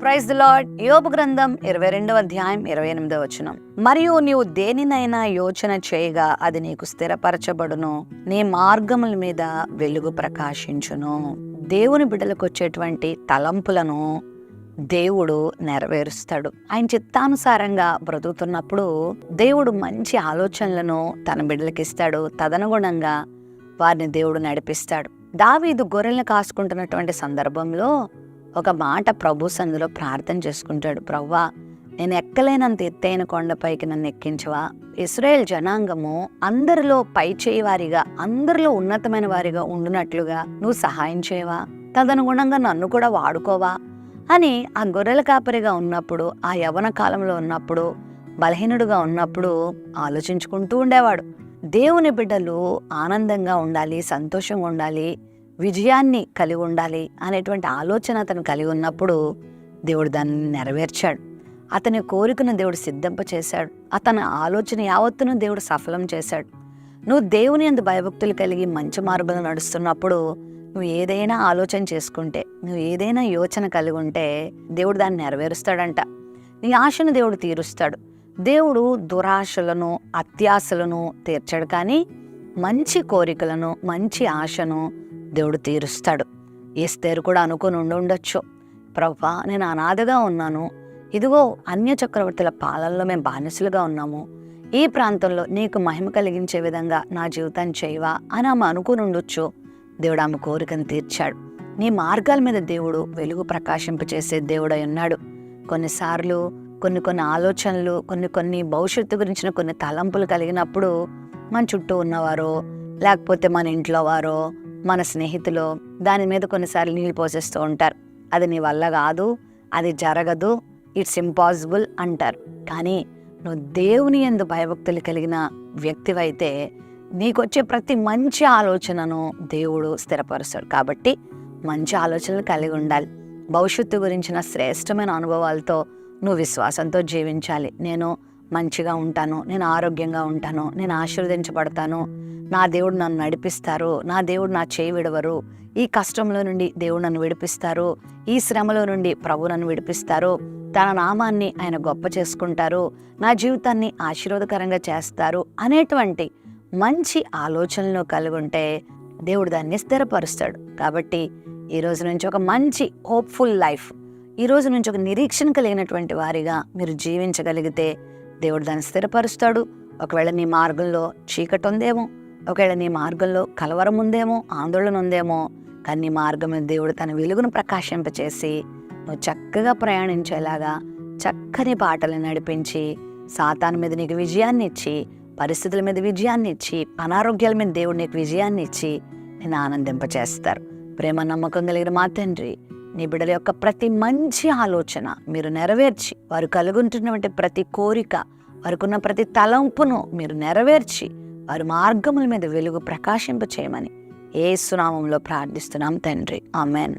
Praise the lord. యోబు గ్రంథం 22వ అధ్యాయం 28వ వచనం. మరియు నీవు దేనినైనా యోచన చేయగా అది నీకు స్థిరపరచబడును, నీ మార్గముల మీద వెలుగు ప్రకాశించును. దేవుని బిడ్డలకు వచ్చేటువంటి తలంపులను దేవుడు నెరవేరుస్తాడు. ఆయన చిత్తానుసారంగా బ్రతుకుతున్నప్పుడు దేవుడు మంచి ఆలోచనలను తన బిడ్డలకు ఇస్తాడు. తదనుగుణంగా వారిని దేవుడు నడిపిస్తాడు. దావీదు గొర్రెలను కాసుకుంటున్నటువంటి సందర్భంలో ఒక మాట ప్రభు సన్నిధిలో ప్రార్థన చేసుకుంటాడు. ప్రవ్వా, నేను ఎక్కలేనంత ఎత్తైన కొండపైకి నన్ను ఎక్కించవా? ఇశ్రాయేల్ జనాంగము అందరిలో పై చేయి వారిగా, అందరిలో ఉన్నతమైన వారిగా ఉండునట్లుగా నువ్వు సహాయం చేయవా? తదనుగుణంగా నన్ను కూడా వాడుకోవా అని ఆ గొర్రెల కాపరిగా ఉన్నప్పుడు, ఆ యవ్వన కాలంలో ఉన్నప్పుడు, బలహీనుడుగా ఉన్నప్పుడు ఆలోచించుకుంటూ ఉండేవాడు. దేవుని బిడ్డలు ఆనందంగా ఉండాలి, సంతోషంగా ఉండాలి, విజయాన్ని కలిగి ఉండాలి అనేటువంటి ఆలోచన అతను కలిగి ఉన్నప్పుడు దేవుడు దాన్ని నెరవేర్చాడు. అతని కోరికను దేవుడు సిద్ధింపచేశాడు. అతని ఆలోచన యావత్తును దేవుడు సఫలం చేశాడు. నువ్వు దేవుని యందు భయభక్తులు కలిగి మంచి మార్గంలో నడుస్తున్నప్పుడు నువ్వు ఏదైనా ఆలోచన చేసుకుంటే, నువ్వు ఏదైనా యోచన కలిగి ఉంటే దేవుడు దాన్ని నెరవేరుస్తాడంట. నీ ఆశను దేవుడు తీరుస్తాడు. దేవుడు దురాశలను, అత్యాశలను తీర్చాడు, కానీ మంచి కోరికలను, మంచి ఆశను దేవుడు తీరుస్తాడు. ఎస్తేరు కూడా అనుకుని ఉండొచ్చు, ప్రవ్వా, నేను అనాథగా ఉన్నాను, ఇదిగో అన్య చక్రవర్తుల పాలనలో మేము బానిసలుగా ఉన్నాము, ఈ ప్రాంతంలో నీకు మహిమ కలిగించే విధంగా నా జీవితాన్ని చేయవా అని ఆమె అనుకుని ఉండొచ్చు. దేవుడు ఆమె కోరికను తీర్చాడు. నీ మార్గాల మీద దేవుడు వెలుగు ప్రకాశింపచేసే దేవుడై ఉన్నాడు. కొన్నిసార్లు కొన్ని ఆలోచనలు, కొన్ని భవిష్యత్తు గురించిన కొన్ని తలంపులు కలిగినప్పుడు మన చుట్టూ ఉన్నవారో, లేకపోతే మన ఇంట్లో వారో, మన స్నేహితులు దాని మీద కొన్నిసార్లు నీళ్ళు పోసేస్తూ ఉంటారు. అది నీ వల్ల కాదు, అది జరగదు, ఇట్స్ ఇంపాసిబుల్ అంటారు. కానీ నువ్వు దేవుని యందు భయభక్తులు కలిగిన వ్యక్తివైతే నీకొచ్చే ప్రతి మంచి ఆలోచనను దేవుడు స్థిరపరుస్తాడు. కాబట్టి మంచి ఆలోచనలు కలిగి ఉండాలి. భవిష్యత్తు గురించిన శ్రేష్టమైన అనుభవాలతో నువ్వు విశ్వాసంతో జీవించాలి. నేను మంచిగా ఉంటాను, నేను ఆరోగ్యంగా ఉంటాను, నేను ఆశీర్వదించబడతాను, నా దేవుడు నన్ను నడిపిస్తారు, నా దేవుడు నా చేయి విడవరు, ఈ కష్టంలో నుండి దేవుడు నన్ను విడిపిస్తారు, ఈ శ్రమలో నుండి ప్రభు నన్ను విడిపిస్తారు, తన నామాన్ని ఆయన గొప్ప చేసుకుంటారు, నా జీవితాన్ని ఆశీర్వాదకరంగా చేస్తారు అనేటువంటి మంచి ఆలోచనలు కలిగి ఉంటే దేవుడు దాన్ని స్థిరపరుస్తాడు. కాబట్టి ఈ రోజు నుంచి ఒక మంచి హోప్ఫుల్ లైఫ్, ఈ రోజు నుంచి ఒక నిరీక్షణ కలిగినటువంటి వారిగా మీరు జీవించగలిగితే దేవుడు దాన్ని స్థిరపరుస్తాడు. ఒకవేళ నీ మార్గంలో చీకటి ఉందేమో, ఒకవేళ నీ మార్గంలో కలవరం ఉందేమో, ఆందోళన ఉందేమో, కానీ నీ మార్గం మీద దేవుడు తన వెలుగును ప్రకాశింపచేసి నువ్వు చక్కగా ప్రయాణించేలాగా చక్కని పాటలు నడిపించి, సాతాను మీద నీకు విజయాన్ని ఇచ్చి, పరిస్థితుల మీద విజయాన్ని ఇచ్చి, అనారోగ్యాల మీద దేవుడు నీకు విజయాన్ని ఇచ్చి నేను ఆనందింపచేస్తారు. ప్రేమ నమ్మకం కలిగిన మా తండ్రి, నీ బిడ్డల యొక్క ప్రతి మంచి ఆలోచన మీరు నెరవేర్చి, వారు కలుగుంటున్నటువంటి ప్రతి కోరిక, వారికున్న ప్రతి తలంపును మీరు నెరవేర్చి, వారి మార్గముల మీద వెలుగు ప్రకాశింప చేయమని యేసు నామములో ప్రార్థిస్తున్నాం తండ్రి. ఆమెన్.